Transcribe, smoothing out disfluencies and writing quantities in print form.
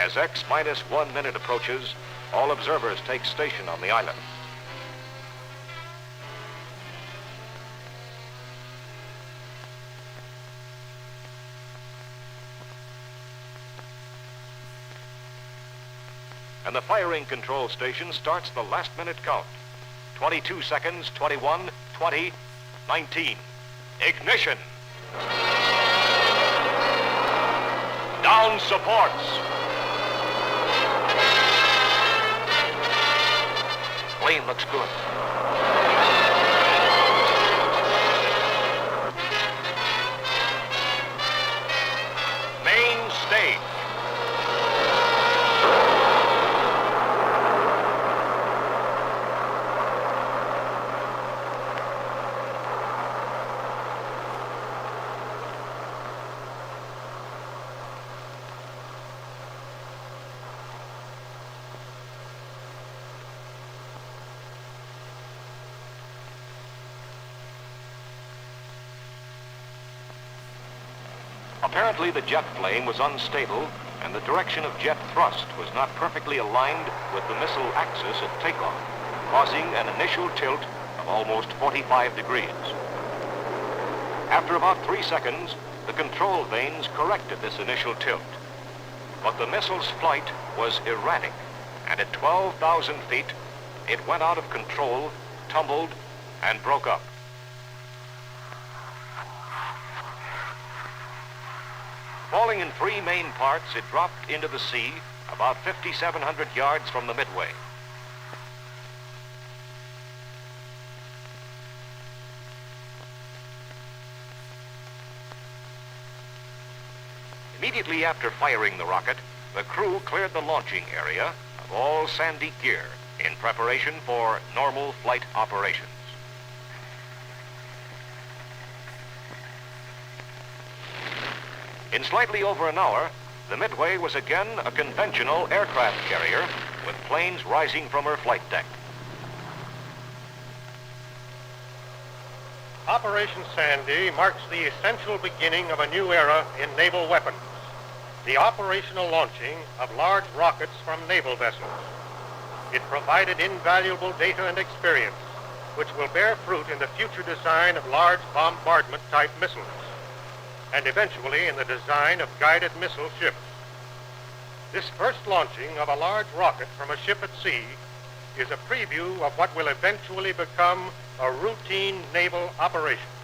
As X minus 1 minute approaches, all observers take station on the island. And the firing control station starts the last minute count. 22 seconds, 21, 20, 19. Ignition. Down supports. Plane looks good. Main stage. Apparently, the jet flame was unstable, and the direction of jet thrust was not perfectly aligned with the missile axis at takeoff, causing an initial tilt of almost 45 degrees. After about 3 seconds, the control vanes corrected this initial tilt. But the missile's flight was erratic, and at 12,000 feet, it went out of control, tumbled, and broke up. Falling in 3 main parts, it dropped into the sea about 5,700 yards from the Midway. Immediately after firing the rocket, the crew cleared the launching area of all sandy gear in preparation for normal flight operations. In slightly over an hour, the Midway was again a conventional aircraft carrier with planes rising from her flight deck. Operation Sandy marks the essential beginning of a new era in naval weapons, the operational launching of large rockets from naval vessels. It provided invaluable data and experience, which will bear fruit in the future design of large bombardment-type missiles, and eventually in the design of guided missile ships. This first launching of a large rocket from a ship at sea is a preview of what will eventually become a routine naval operation.